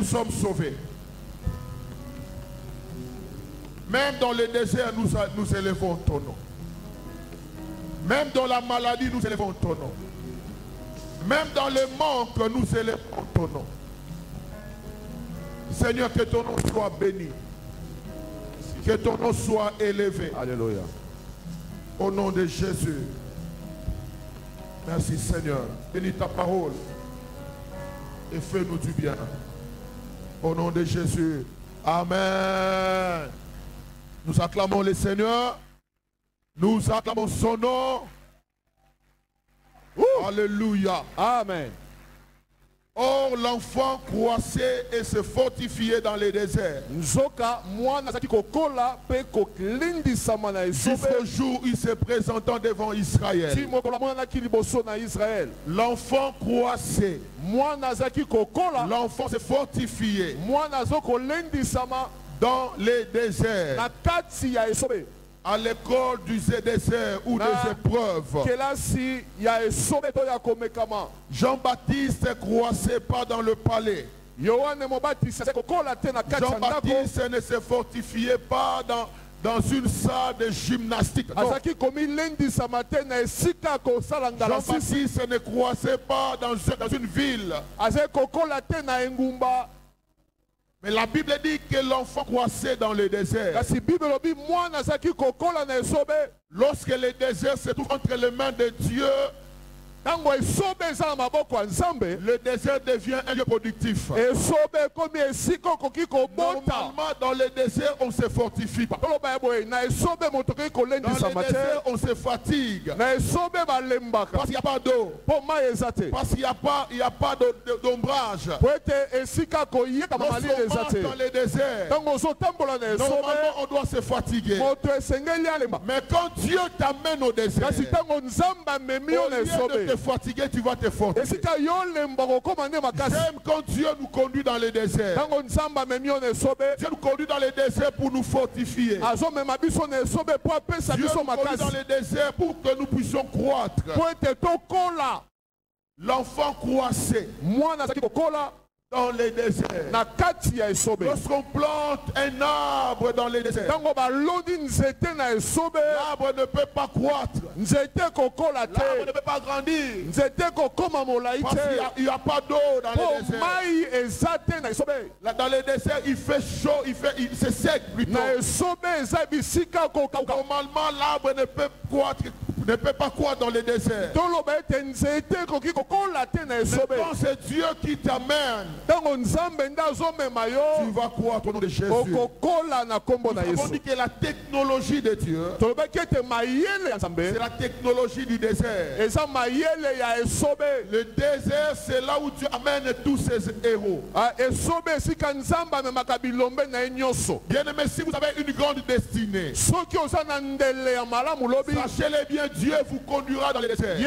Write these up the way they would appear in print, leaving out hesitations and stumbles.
nous sommes sauvés. Même dans le désert, nous élevons ton nom. Même dans la maladie, nous élevons ton nom. Même dans le manque, nous élevons ton nom. Seigneur, que ton nom soit béni. Que ton nom soit élevé. Alléluia. Au nom de Jésus. Merci Seigneur. Bénis ta parole. Et fais-nous du bien. Au nom de Jésus. Amen. Nous acclamons le Seigneur. Nous acclamons son nom. Alléluia. Amen. Or, l'enfant croissait et se fortifiait dans les déserts. Jusqu'au jour où il se présentant devant Israël. L'enfant croissait. L'enfant se fortifiait dans les déserts. À l'école du désert ou des épreuves. Jean-Baptiste croissait pas dans le palais. Jean-Baptiste ne se fortifiait pas dans une salle de gymnastique. Jean-Baptiste ne croissait pas dans une ville. Mais la Bible dit que l'enfant croissait dans le désert. Lorsque le désert se trouve entre les mains de Dieu, le désert devient un lieu productif. Normalement, dans le désert, on se fortifie pas. Dans le désert, on se fatigue. Parce qu'il n'y a pas d'eau. Parce qu'il n'y a pas d'ombrage. Dans le désert, normalement, on doit se fatiguer. Mais quand Dieu t'amène au désert, au lieu de te fatiguer, tu vas te fortifier. J'aime quand Dieu nous conduit dans le désert. Dieu nous conduit dans le désert pour nous fortifier. Dieu nous conduit dans le désert pour que nous puissions croître. L'enfant croissait dans les déserts. Lorsqu'on plante un arbre dans les déserts, l'arbre ne peut pas croître. L'arbre ne peut pas grandir. Parce qu'il n'y a pas d'eau dans les déserts. Dans les déserts, il fait chaud, c'est sec plutôt. Normalement, l'arbre ne peut pas croître dans les déserts. Mais quand c'est Dieu qui t'amène, tu vas croître au nom de Jésus. Nous avons dit que la technologie de Dieu, c'est la technologie du désert. Le désert, c'est là où Dieu amène tous ses héros. Bien aimé, si vous avez une grande destinée, sachez-le bien, Dieu vous conduira dans les déserts.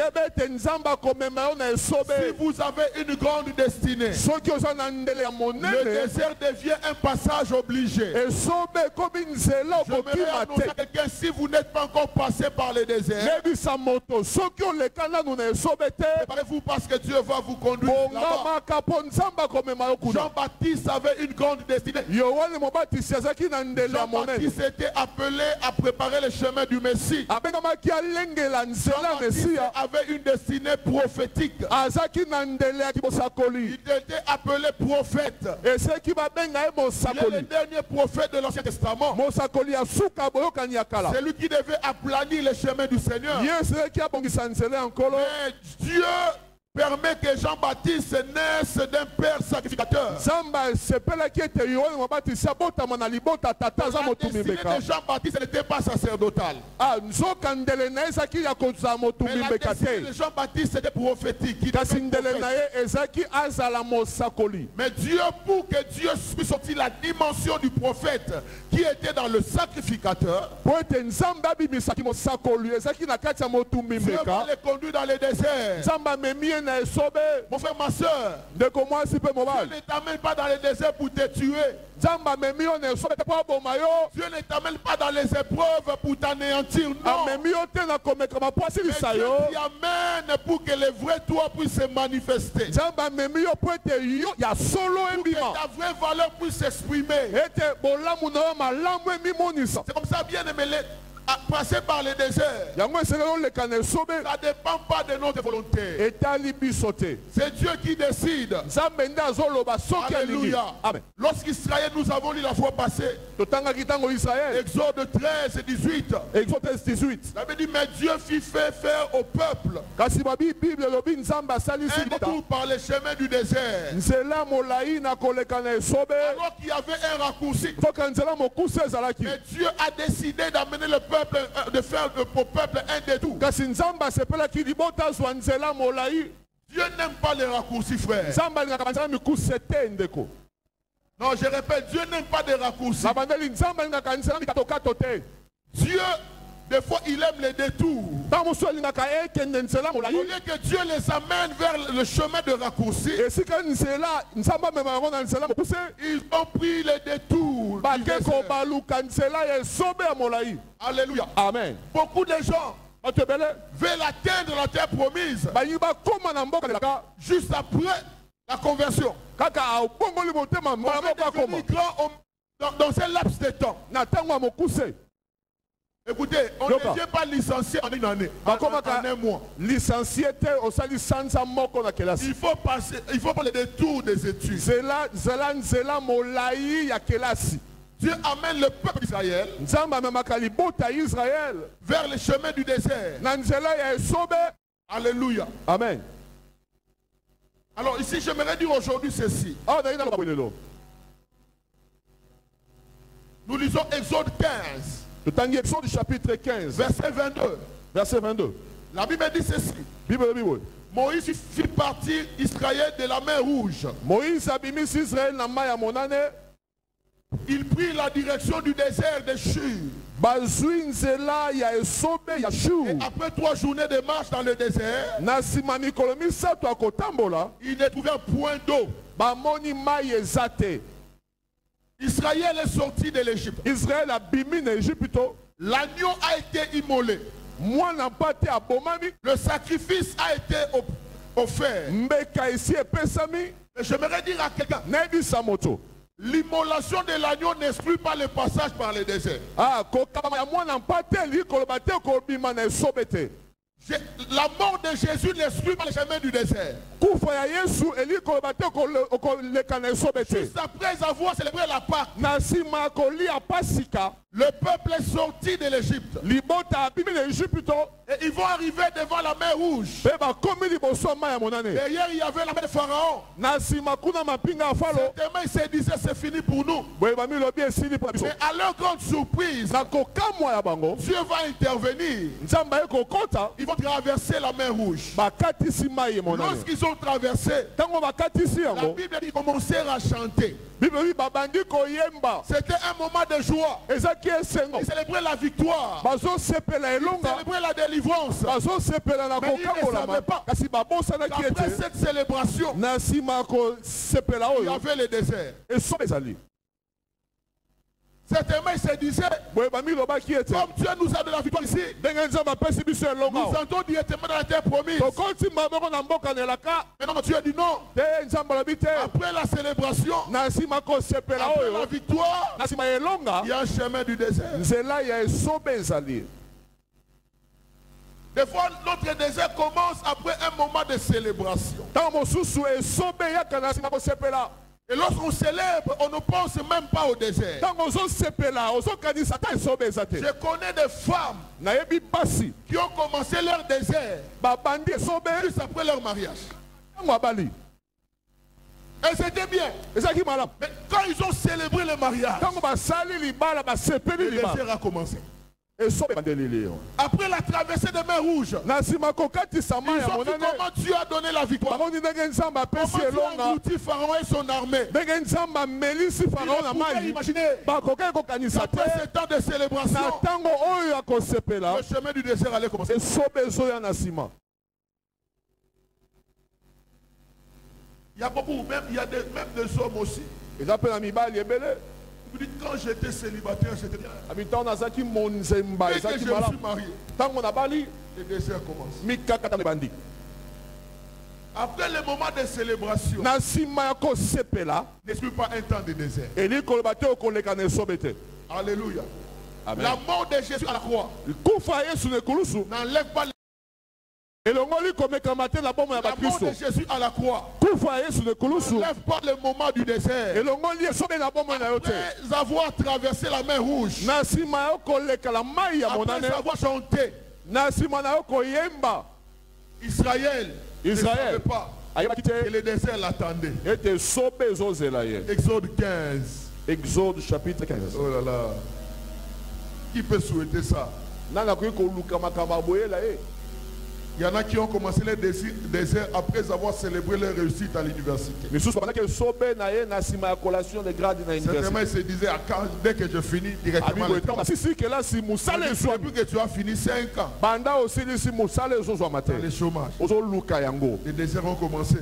Si vous avez une grande destinée, le désert devient un passage obligé. J'aimerais annoncer à quelqu'un, si vous n'êtes pas encore passé par le désert, préparez-vous parce que Dieu va vous conduire là-bas. Jean-Baptiste avait une grande destinée. Jean-Baptiste était appelé à préparer le chemin du Messie. Jean-Baptiste avait une destinée prophétique. Il était appelé prophète. Il est le dernier prophète de l'Ancien Testament. C'est lui qui devait aplanir le chemin du Seigneur. Mais Dieu permet que Jean-Baptiste naisse d'un père sacrificateur. La destinée de Jean-Baptiste n'était pas sacerdotale. Mais la destinée de Jean-Baptiste était prophétique. Mais Dieu, pour que Dieu puisse sortir la dimension du prophète qui était dans le sacrificateur, Dieu va les conduire dans les déserts. Mon frère, ma soeur, Dieu ne t'amène pas dans le désert pour te tuer. Dieu ne t'amène pas dans les épreuves pour t'anéantir. Non. Mais Dieu t'amène pour que le vrai toi puisse se manifester. Pour que ta vraie valeur puisse s'exprimer. C'est comme ça, bien aimé. Passer par le désert, ça ne dépend pas de notre volonté. C'est Dieu qui décide. Alléluia. Lorsqu'Israël, nous avons lu la fois passée, Exode 13 et 18. Ça veut dire, mais Dieu fit faire au peuple un tour par les chemins du désert. Alors qu'il y avait un raccourci. Mais Dieu a décidé d'amener le peuple, de faire au peuple un détour. Dieu n'aime pas les raccourcis, frère. Non, je répète, Dieu n'aime pas des raccourcis. Dieu, des fois, il aime les détours. Au lieu que Dieu les amène vers le chemin de raccourci, ils ont pris les détours. Alléluia. Amen. Beaucoup de gens veulent atteindre la terre promise juste après la conversion. Dans un laps de temps. Écoutez, on ne vient pas licencier en une année, en un mois. Il faut passer, il faut prendre le détour des études. Dieu amène le peuple d'Israël vers le chemin du désert. Alléluia. Amen. Alors ici, j'aimerais dire aujourd'hui ceci. Nous lisons Exode 15. Exode chapitre 15. Verset 22. Verset 22. La Bible dit ceci. Moïse fit partir Israël de la mer Rouge. Il prit la direction du désert de Shur. Et après 3 journées de marche dans le désert, il ne trouvait point d'eau. Israël est sorti de l'Égypte. L'agneau a été immolé. Le sacrifice a été offert. Et j'aimerais dire à quelqu'un, l'immolation de l'agneau n'exclut pas le passage par le désert. La mort de Jésus n'exclut pas le chemin du désert. Juste après avoir célébré la Pâque, le peuple est sorti de l'Égypte. Et ils vont arriver devant la mer Rouge. Derrière, il y avait la mer de Pharaon. Certainement, ils se disaient c'est fini pour nous. Mais à leur grande surprise, Dieu va intervenir. Ils vont traverser la mer Rouge. Lorsqu'ils ont traversé, la Bible dit qu'ils commencèrent à chanter. C'était un moment de joie. Ils célébraient la victoire. Ils célébraient la délivrance. Mais ils ne savaient pas qu'après cette célébration, il y avait le désert. Certainement, ils se disaient, comme Dieu nous a de la victoire ici, nous entrons directement dans la terre promise. Mais non, Dieu dit non. Après la célébration, après la victoire, il y a un chemin du désert. Des fois, notre désert commence après un moment de célébration. Et lorsqu'on célèbre, on ne pense même pas au désert. Je connais des femmes qui ont commencé leur désert juste après leur mariage. Et c'était bien. Mais quand ils ont célébré le mariage, le désert a commencé. Après la traversée de mer Rouge, ils ont vu comment Dieu a donné la victoire. Comment Dieu a englouti Pharaon et son armée. Ils pouvaient imaginer qu'après ce temps de célébration, le chemin du désert allait commencer. Il y a beaucoup, même il y a même des hommes aussi. Ils appellent un mibali ebele. Vous dites quand j'étais célibataire, j'étais bien. Habitant dans un qui monzemba, Dès que je me suis marié, tant qu'on a bali, le désert commence. mika kata le bandi. Après le moment de célébration, Na sima yako sepela, n'est-ce pas un temps de désert? et ni kolbate o koleka ne sobete. Alléluia. Amen. La mort de Jésus à la croix Kufa Yesu ne kulusu. n'enlève pas Et l'ongoli komeka mate la bombe ya la mort bakristo. de Jésus à la croix. Kufa Yesu ne kulusu. N'enlève pas le moment du désert. Et l'ongoli sobe na bombe na yote. Après avoir traversé la mer rouge, Na sima yo koleka la mai ya monane. après avoir chanté, Na sima na yo koyemba. Israël ne savait pas Ayeba que kite. le désert l'attendait. Ete sobe ezozela ye. Exode 15. Exode chapitre 15. Oh là là. Qui peut souhaiter ça? Nanga koyi koluka makamba boye la ye. Il y en a qui ont commencé le désert après avoir célébré leur réussite à l'université. Misusu babaki sobe na ye na sima ya collation de grade na Certainement, université. il se disait, dès que je finis directement le travail. Si que là si musale Depuis que tu as fini 5 ans banda aussi si musale ezozwa dans matin. le chômage, Ozoluka yango. les déserts ont commencé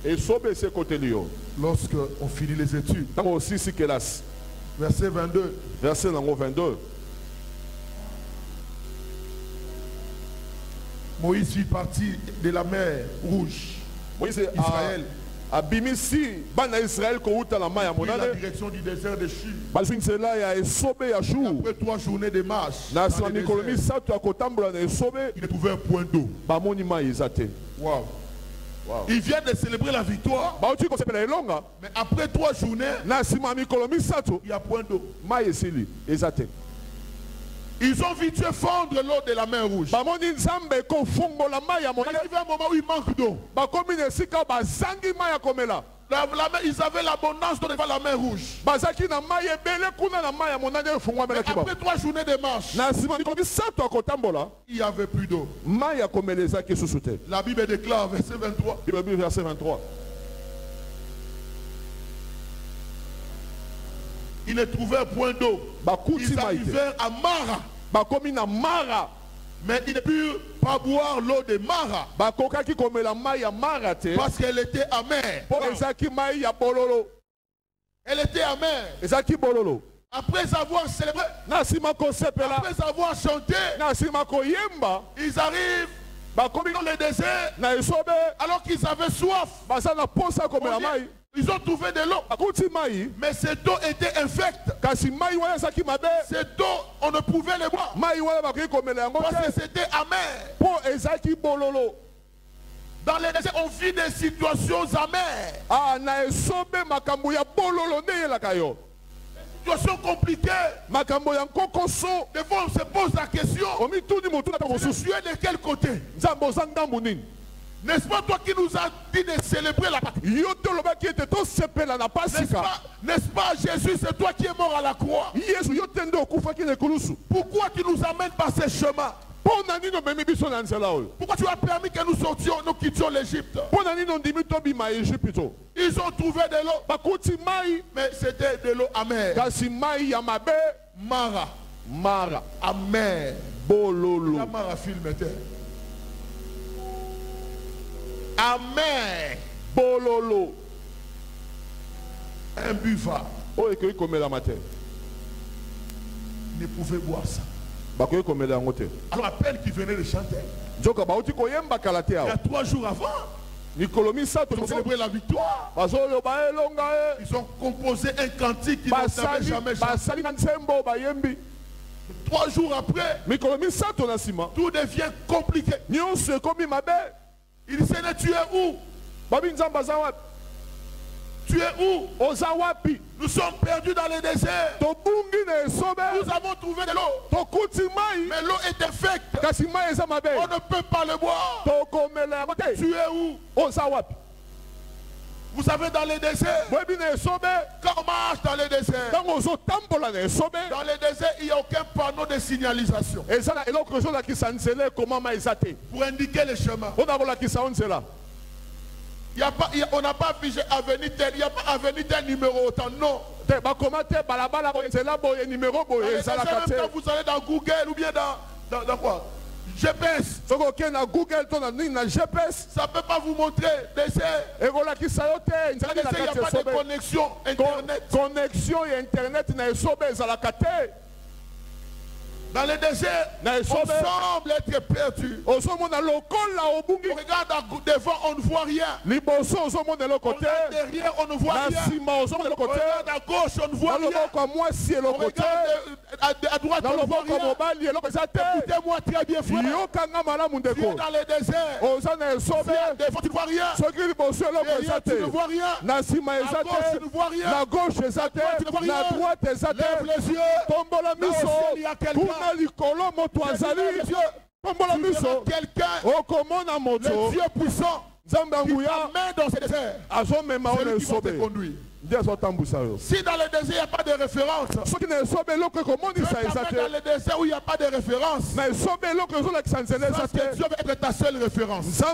Et sobe se côté lio. lorsque on finit les études. Tango aussi si que là. Verset 22. Verset nango 22. Moïse fit partie de la mer rouge. Moïse Israël. abimisi bana Israël ko uta la mai ya Prit la monane. direction du désert de Shur. Bazwin cela ya esobe ya shu. Après 3 journées de marche, Na dans sima le mikolomi désert, sato ya kotambola na esobe. il ne trouvait un point d'eau. Bamoni mai ezate. Wow. Wow. Il vient de célébrer la victoire, Bauti ko sepela elonga. mais après 3 journées, Na sima mikolomi sato. il y a point d'eau. Mai esili ezate. Ils ont vu Dieu fondre l'eau de la mer rouge. Bamoni nzambe ko fongola mai ya Il monane. arrive un moment où il manque d'eau. Bakomi na esika bazangi mai ya komela. Ils avaient l'abondance devant la mer rouge. Bazaki na mai ebele kuna na mai ya monane efungwamela kiba. Après 3 journées de marche, Na sima mikolomi sato ya kotambola. il n'y avait plus d'eau. Mai ya komela ezaki susu te. La Bible déclare, verset 23, Bible verset 23. ils ne trouvaient point d'eau. Bakuti Ils mai te. arrivèrent à Mara, Bakomi na Mara. mais ils ne purent pas boire l'eau de Mara Bakokaki komela mai ya Mara te. parce qu'elle était amère. Po ezaki mai ya bololo. Elle était amère. Ezaki bololo. Après avoir célébré, Na sima ko sepela. après avoir chanté, Na sima ko yemba. ils arrivent Bakomi dans le désert na esobe. alors qu'ils avaient soif. Baza na posa komela mai. Ils ont trouvé de l'eau, Bakuti mai. mais cette eau était infecte. Kasi mai wana ezaki mabe. Cette eau, on ne pouvait le boire Mai wana bakoki komela yango parce que te. c'était amer. Po ezaki bololo. Dans les déserts, on vit des situations amères, Ah na esobe makambo ya bololo nde yelaka yo. situations compliquées. Makambo ya nkokoso. Des fois, on se pose la question, Omituni motu na je mosusu. suis de quel côté? Nzambe oza ngambu nini? N'est-ce pas toi qui nous as dit de célébrer la Pâque? Yo tolobaki ete tosepela na pasika. N'est-ce pas, Jésus, c'est toi qui es mort à la croix. Yesu yo te nde okufaki na ekulusu. Pourquoi tu nous amènes par ces chemins? Mpo na nini omemi biso na nzela oyo? Pourquoi tu as permis que nous quittions l'Égypte? Mpo na nini ondimi tobima Ejipito? Ils ont trouvé de l'eau, Bakuti mai. mais c'était de l'eau amère. Kasi mai ya mabe. Mara, Mara. amère. Bololo. La Mara film était. Amère. Bololo. Imbuvable. Oyo ekoki komela matin. Ne pouvait boire ça. Bakoki komela yango te. Alors à peine qu'il venait de chanter, Nzoka bauti koyemba kala te il y a awa. 3 jours avant, Mikolo misato pour célébrer la victoire, bazoloba elonga e. ils ont composé un cantique qu'ils n'avaient jamais chanté. Basali na nzembo bayembi. 3 jours après, Mikolo misato na nsima. tout devient compliqué. Nyonso ekomi mabe. Il dit, Seigneur, tu es où? Babi nzambe aza wapi? Tu es où? Oza wapi? Nous sommes perdus dans les déserts. Tobungi na esobe. Nous avons trouvé de l'eau, Tokuti mai. mais l'eau est infecte. Kasi mai eza mabe. On ne peut pas le boire. Tokomela yango te. Tu es où? Oza wapi? Vous savez, dans les déserts, Boyebi na esobe. quand on marche dans les déserts, Ntango ozotambola na esobe. dans les déserts, il n'y a aucun panneau de signalisation Eza na eloko ezolakisa nzela ekoma mai eza te. pour indiquer le chemin. Mpona kolakisa yo nzela. On n'a pas affiché avenue tel, il n'y a pas avenue tel numéro autant, non. Te bakoma te balabala boye nzela boye numéro Dans boye les déserts, ezalaka même quand te. vous allez dans Google ou bien dans quoi? GPS. Ça ne peut pas vous montrer désert. Il n'y a pas de connexion Internet. Connexion et Internet. Dans le désert, on semble être perdu. On regarde devant, on ne voit rien. On regarde derrière, on ne voit rien. On regarde à gauche, on ne voit rien. On regarde à droite, on ne voit rien. Écoutez-moi très bien, frère. Tu es dans le désert. Devant, tu ne vois rien. Derrière, tu ne vois rien. À gauche, tu ne vois rien. À droite, tu ne vois rien. Lève les yeux. Là au ciel, il y a quelqu'un. Quelqu'un, le Dieu puissant, qui t'amène dans ce désert. C'est lui qui va te conduire. Si dans le désert il n'y a pas de référence, tu t'amènes dans le désert où il n'y a pas de référence, parce que Dieu veut être ta seule référence. Dieu veut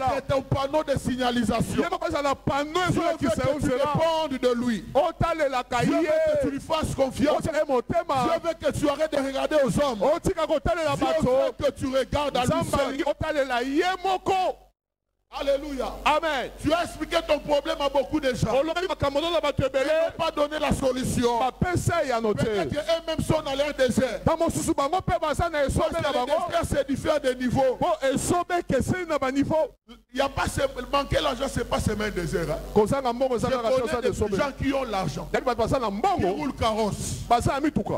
être ton panneau de signalisation. Dieu veut que tu dépendes de lui. Dieu veut que tu lui fasses confiance. Dieu veut que tu arrêtes de regarder aux hommes. Dieu veut que tu regardes à lui seul. Alléluia. Amen. Tu as expliqué ton problème à beaucoup de gens. Ils n'ont pas donné la solution. Peut-être qu'eux-mêmes sont dans leur désert. Parce que le désert, c'est différent de niveau. Il n'y a pas manquer l'argent, ce n'est pas seulement un désert. Je connais des gens qui ont l'argent, qui roulent carrosse,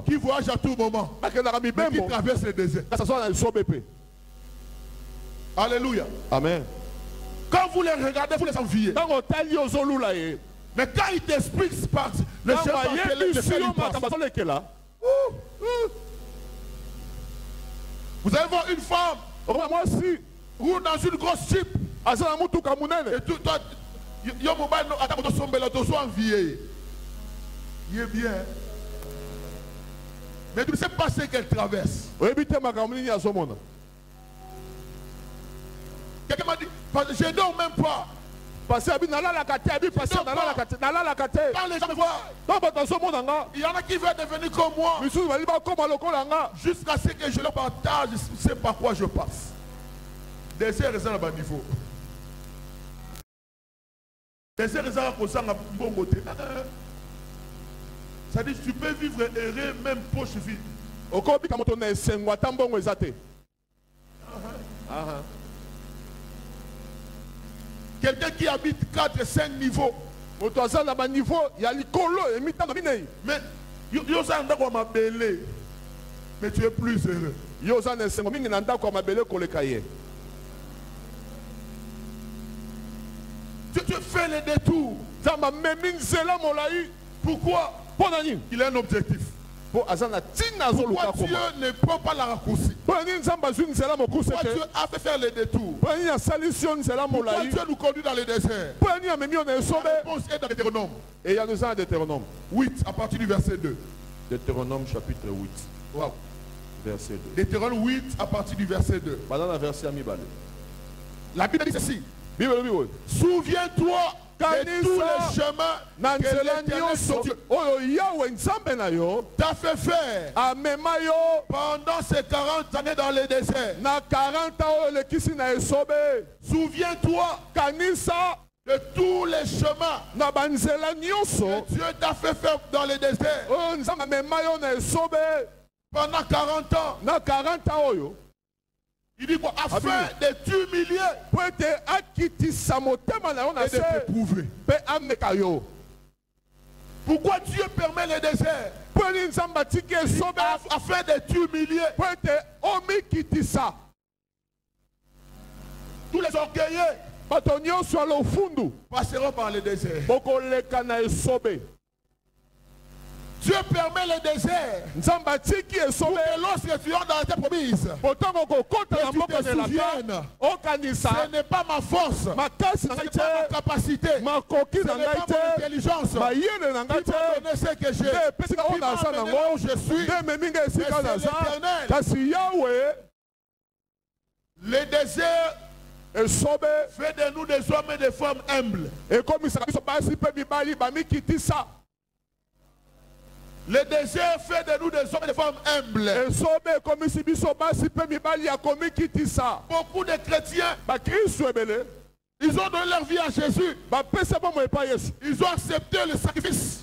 qui voyagent à tout moment, mais qui traversent le désert. Alléluia. Amen. Quand vous les regardez, vous les enviez. Mais quand ils t'expliquent par le chef vous allez voir une femme ou dans une grosse chip. Et tout toi, il est bien. Mais tu ne sais pas ce qu'elle traverse. Quelqu'un m'a dit, je ne dors même pas. Quand les gens me voient, il y en a qui veulent devenir comme moi. Jusqu'à ce que je leur partage, c'est par quoi je passe. Désert raison à bas niveau. Désert raison à bon côté. Ça dit, tu peux vivre heureux, même poche vide. Quelqu'un qui habite 4 et 5 niveaux. Mais tu es plus heureux. Tu fais les détours. Pourquoi? Il a un objectif. Pourquoi Dieu ne prend pas la raccourci? Pourquoi Dieu a fait faire les détours? Pourquoi Dieu nous conduit dans le désert? La réponse est dans Deutéronome. Et il y a nous un Deutéronome 8 à partir du verset 2. Deutéronome chapitre 8. Wow. Verset 2. Deutéronome 8 à partir du verset 2. La Bible dit ceci. Souviens-toi de tous les chemins que l'Éternel t'a fait faire pendant ces 40 années dans le désert. Souviens-toi de tous les chemins que Dieu t'a fait faire dans le désert pendant 40 ans. Il dit quoi? Afin de t'humilier et de t'éprouver. Pourquoi Dieu permet le désert? Afin de t'humilier. Tous les orgueilleux passeront par le désert. Dieu permet le désert pour que lorsque tu entres dans ta promise, tu te souviennes, ce n'est pas ma force, ce n'est pas ma capacité, ce n'est pas mon intelligence qui m'a donné ce que j'ai, qui m'a amené là où je suis, mais c'est l'Éternel. Le désert fait de nous des hommes et des femmes humbles. Le désert fait de nous des hommes et des femmes humbles. Beaucoup de chrétiens, ils ont donné leur vie à Jésus. Ils ont accepté le sacrifice.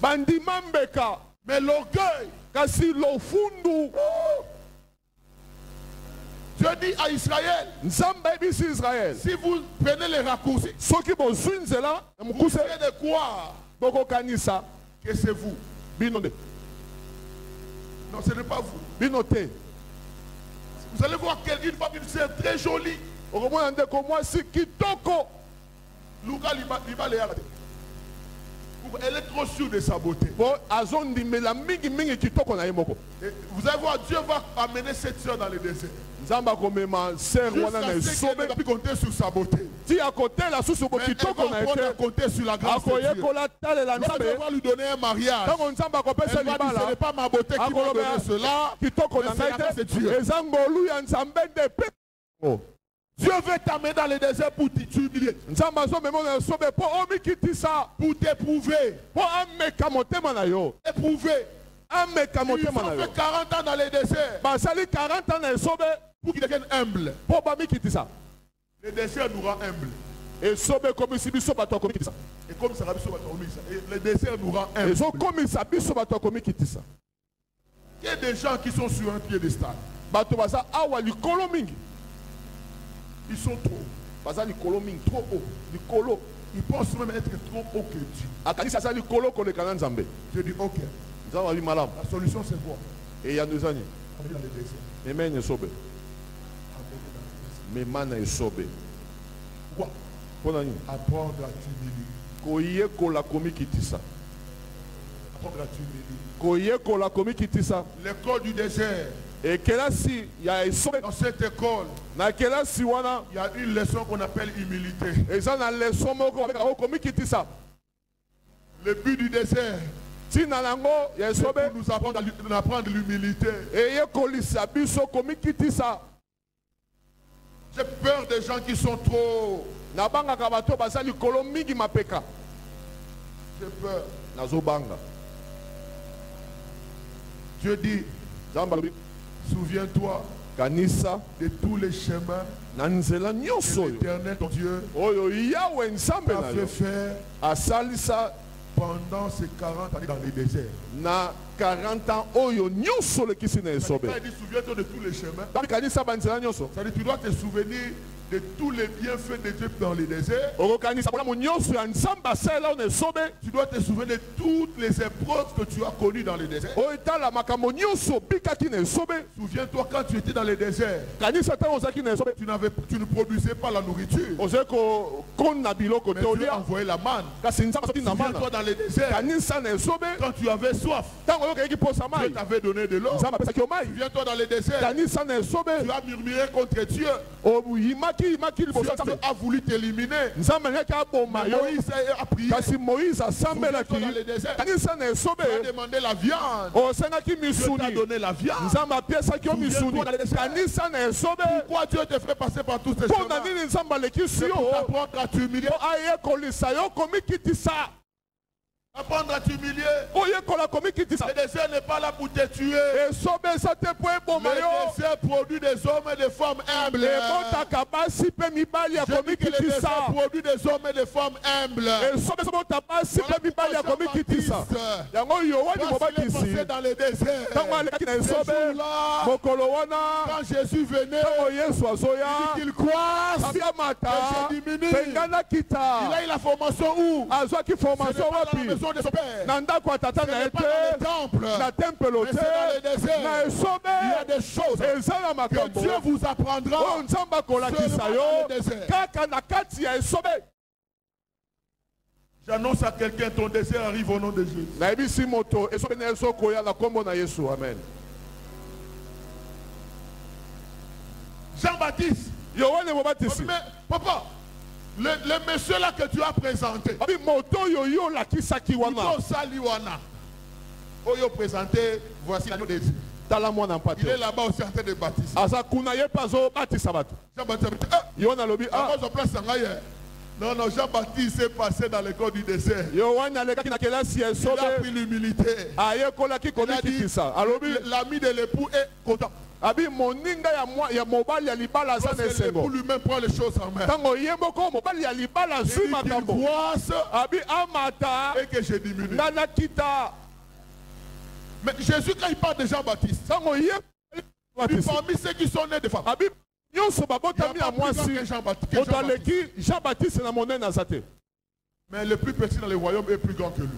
Mais l'orgueil, Dieu dit à Israël, si vous prenez les raccourcis, vous savez de quoi que c'est vous. Non, ce n'est pas vous. Vous allez voir une femme, une sœur très jolie. Elle est trop sûre de sa beauté. Et vous allez voir, Dieu va amener cette sœur dans le désert. Jusqu'à ce qu'elle ne va plus compter sur sa beauté. Mais elle va apprendre à compter sur la grâce de Dieu. Lorsque Dieu va lui donner un mariage, elle va dire, ce n'est pas ma beauté qui m'a donné cela, mais c'est la grâce de Dieu. Dieu veut t'amener dans le désert pour t'humilier, pour t'éprouver. Éprouver. Il faut faire 40 ans dans le désert pour qu'il devienne humble. Le désert nous rend humble. Et comme ça, le désert nous rend humble. Il y a des gens qui sont sur un piédestal. Ils sont trop haut. Ils pensent même être trop haut que Dieu. Je dis ok. La solution c'est quoi? Et il y a 2 années. Pourquoi? Apprendre à t'humilier. L'école du désert. Et dans cette école, il y a une leçon qu'on appelle humilité. Le but du désert, c'est pour nous apprendre l'humilité. J'ai peur des gens qui sont trop. J'ai peur. Dieu dit, souviens-toi de tous les chemins que l'Éternel ton Dieu a fait faire pendant ces 40 années dans le désert. 40 ans, il dit souviens-toi de tous les chemins. Ça dit tu dois te souvenir de tous les bienfaits de Dieu dans le désert. Tu dois te souvenir de toutes les épreuves que tu as connues dans le désert. Souviens-toi quand tu étais dans le désert. Tu ne produisais pas la nourriture. Mais Dieu a envoyé la manne. Souviens-toi dans le désert. Quand tu avais soif, Dieu t'avait donné de l'eau. Souviens-toi dans le désert. Tu as murmuré contre Dieu. Dieu a voulu t'éliminer. Moïse a prié. Souviens-toi dans le désert. Tu as demandé la viande. Dieu t'a donné la viande. Pourquoi Dieu te fait passer par tous ces chemins? C'est pour t'apprendre à t'humilier. Apprendre à t'humilier. Le désert n'est pas là pour te tuer. Le désert produit des hommes et des femmes humbles. Je dis que le désert produit des hommes et des femmes humbles. Lorsqu'il est passé dans le désert, quand Jésus venait, il dit qu'il croise que je diminue. Il a eu la formation où? Ce n'est pas dans la maison de son père. Ce n'est pas dans le temple. Mais c'est dans le désert. Il y a des choses que Dieu vous apprendra seulement dans le désert. J'annonce à quelqu'un, ton désert arrive au nom de Jésus. Amen. Jean-Baptiste. Mais papa, le monsieur là que tu as présenté, il a présenté, voici l'agneau de Dieu. Il est là-bas aussi en train de baptiser. Jean-Baptiste, Non, non, Jean-Baptiste s'est passé dans l'école du désert. Il a pris l'humilité. Il a dit, l'ami de l'époux est content. Parce que l'époux lui-même prend les choses en main. Il croise et que je diminue. Mais Jésus, quand il parle de Jean-Baptiste, parmi ceux qui sont nés de femmes, il n'y a pas plus grand que Jean-Baptiste. Mais le plus petit dans le royaume est plus grand que lui.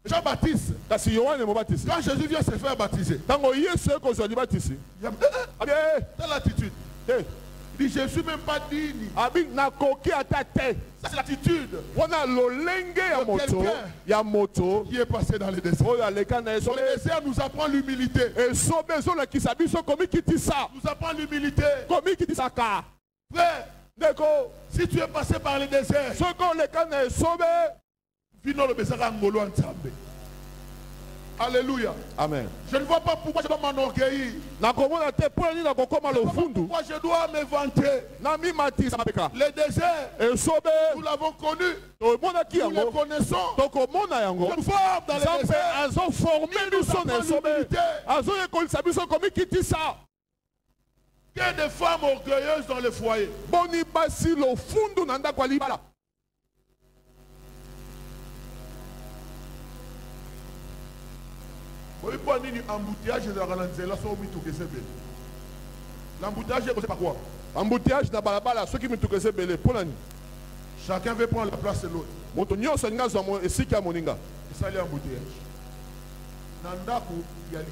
Jean-Baptiste, quand Jésus vient se faire baptiser, dans l'attitude, il dit, je ne suis même pas digne. C'est l'attitude de quelqu'un qui est passé dans le désert. Le désert nous apprend l'humilité. Nous apprend l'humilité. Frère, si tu es passé par le désert, alléluia. Amen. Je ne vois pas pourquoi je dois m'enorgueillir. Pourquoi je dois me vanter. Le désert, nous l'avons connu. Nous le connaissons. Nous forme dans le désert. Que des femmes orgueilleuses dans le foyer. L'embouteillage est causé par quoi? Chacun veut prendre la place de l'autre. C'est ça l'embouteillage. Il y a une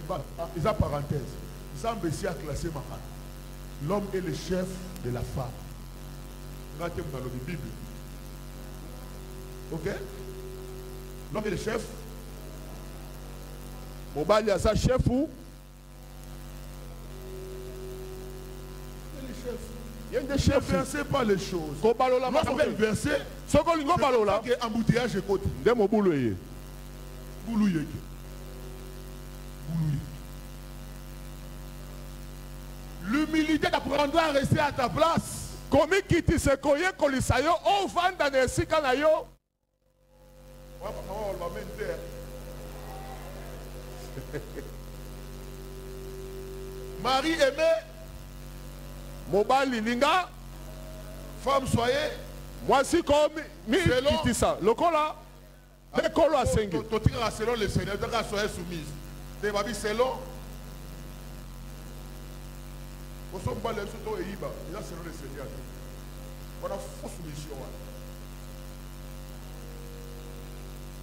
parenthèse. L'homme est le chef de la femme. Dans la Bible. Ok? L'homme est le chef. Mobali a sa chef ou? Il y a des chefs. Ne versez pas les choses. Lorsqu'on va verser, c'est que l'embouteillage est côté. L'humilité t'apprendra à rester à ta place. Marie aimée, Mobali linga, femme soyez. moi si comme mi ça. Le cola, le cola sengi. Selon le Seigneur, soyez soumise. Des babis selon. Nous sommes pas les autres et Iba. Il a selon le Seigneur. On a fausse soumission.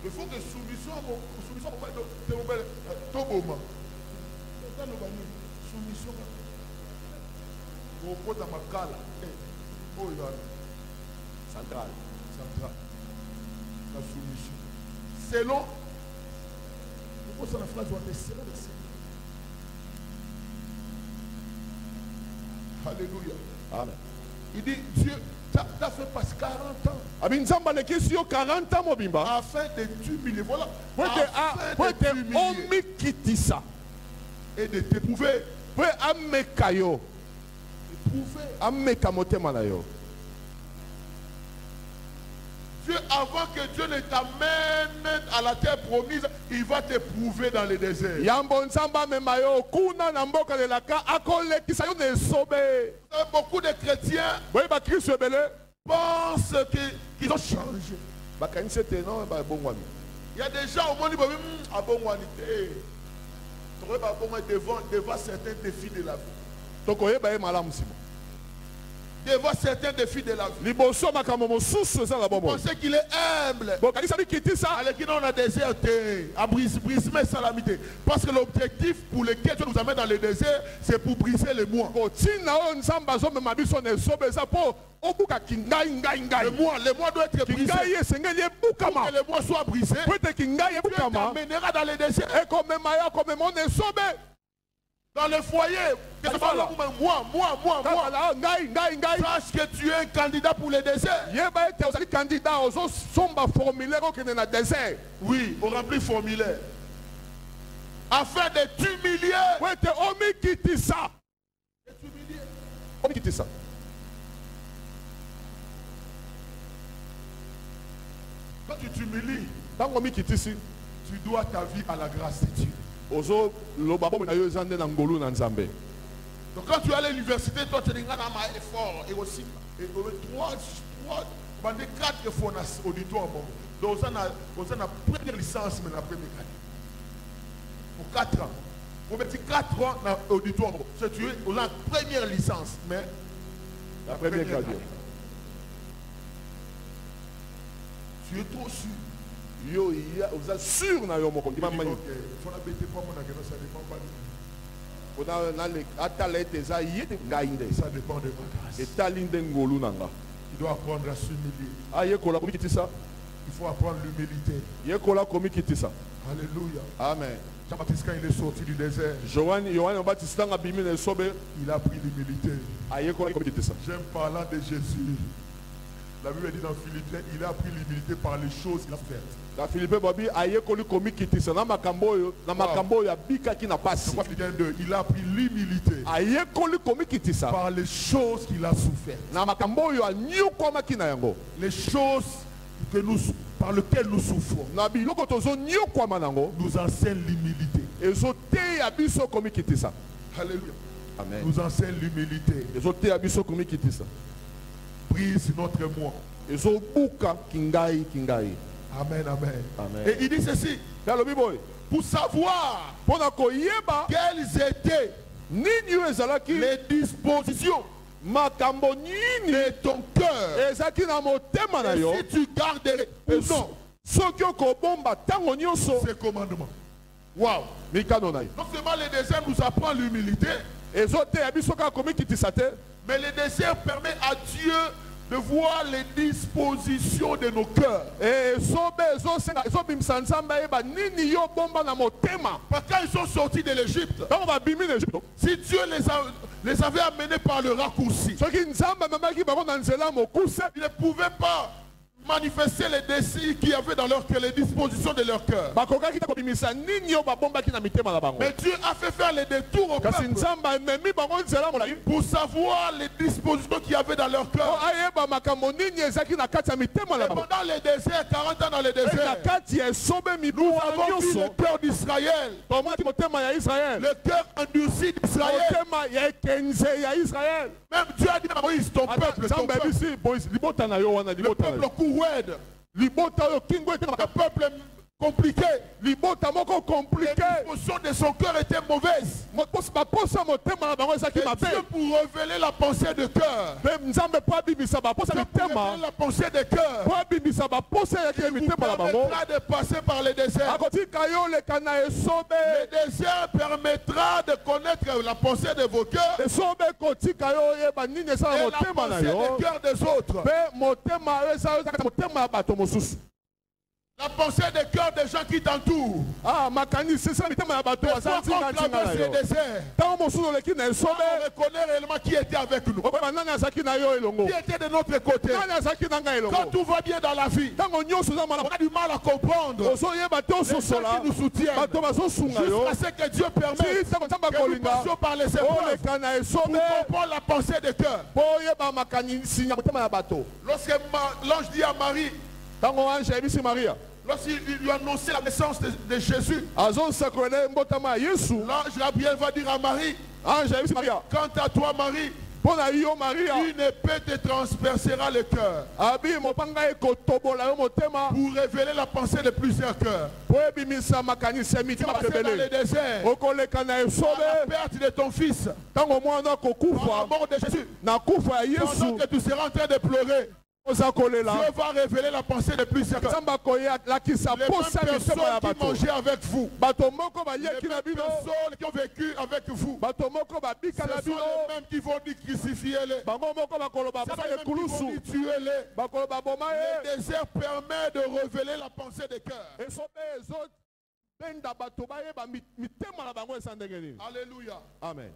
Il faut que soumission soumission au pot dans ma cale. Oh, il va central. La soumission. Selon. Pourquoi ça la phrase doit être selon le Seigneur. Alléluia. Amen. Il dit Dieu t'as fait passer 40 ans. Afin de t'humilier. Voilà. Et de t'éprouver. Dieu, avant que Dieu ne t'amène à la terre promise, il va t'éprouver dans le désert. Beaucoup de chrétiens pensent qu'ils ont changé. Il y a des gens au monde qui disent devant certains défis de la vie. Devant certains défis de la vie. Vous pensez qu'il est humble. Alors qu'il a déserté, à briser salamité. Parce que l'objectif pour lequel Dieu nous amène dans le désert, c'est pour briser les mois. Les mois doivent être brisés. Pour que les mois soient brisés, Dieu t'amènera dans le désert. Dans le foyer, que ce soit moi. Sache que tu es un candidat pour le désert. Oui, on remplit formulaire. Afin de t'humilier. Tu dois ta vie à la grâce de Dieu. Donc quand tu es à l'université, toi tu es un effort et aussi quatre fois dans l'auditoire. Donc on a la première licence, mais la première année. Pour 4 ans. On met 4 ans dans l'auditoire. Tu es la première licence, mais la première année. Tu es trop sûr. Yo, vous êtes sûr na yo moko. Il faut la bêter pas mon agenda, ça dépend pas de ça dépend de ma grâce. Tu dois apprendre à s'humilier. Il faut apprendre l'humilité. Alléluia. Amen. Jean-Baptiste, quand il est sorti du désert, il a pris l'humilité. J'aime parlant de Jésus. La Bible dit dans Philippiens, il a pris l'humilité par les choses qu'il a faites. La Philippiens Babi il a pris l'humilité par les choses qu'il a souffert. Les choses que par lesquelles nous souffrons nous enseignent l'humilité. Alléluia. Amen. Nous enseignent l'humilité. Brise notre moi. Amen, amen. Amen. Et il dit ceci. Pour savoir quelles étaient les dispositions de ton cœur. Et si tu garderais ou non ces commandements. Waouh. Non seulement le désert nous apprend l'humilité, mais le désert permet à Dieu de voir les dispositions de nos cœurs. Parce que quand ils sont sortis de l'Égypte, si Dieu les avait amenés par le raccourci, ils ne pouvaient pas manifester les désirs qu'il y avait dans leur cœur, les dispositions de leur cœur. Mais Dieu a fait faire les détours au peuple pour savoir les dispositions qu'il y avait dans leur cœur. Et pendant les déserts, 40 ans dans les déserts, nous avons vu le cœur d'Israël, le cœur endurci d'Israël. Même Dieu a dit à Moïse, ton peuple, le peuple cououed, le peuple compliqué, les dispositions de son cœur étaient mauvaises. Et Dieu, pour révéler la pensée de cœur, la pensée de cœur, il vous permettra de passer par le désert. Le désert permettra de connaître la pensée de vos cœurs et la pensée des cœurs des autres. La pensée des cœurs des gens qui t'entourent. On reconnaît réellement qui était avec nous. Qui était de notre côté. Quand tout va bien dans la vie, on a du mal à comprendre les gens qui nous soutiennent. Jusqu'à ce que Dieu permette que nous passions par les épreuves pour comprendre la pensée des cœurs. Lorsque l'ange dit à Marie, lorsqu'il lui a annoncé la naissance de Jésus, l'ange Gabriel va dire à Marie, quant à toi Marie, une épée te transpercera le cœur pour révéler la pensée de plusieurs cœurs. Tu vas passer dans le désert à la perte de ton fils, à la mort de Jésus, pendant que tu seras en train de pleurer. Dieu va révéler la pensée de plusieurs cœurs. Les mêmes personnes qui mangeaient avec vous, les mêmes personnes qui ont vécu avec vous, ce sont les mêmes qui vont dire crucifiez-les. Ce sont les mêmes qui vont dire tuez-les. Le désert permet de révéler la pensée des cœurs. Alléluia. Amen.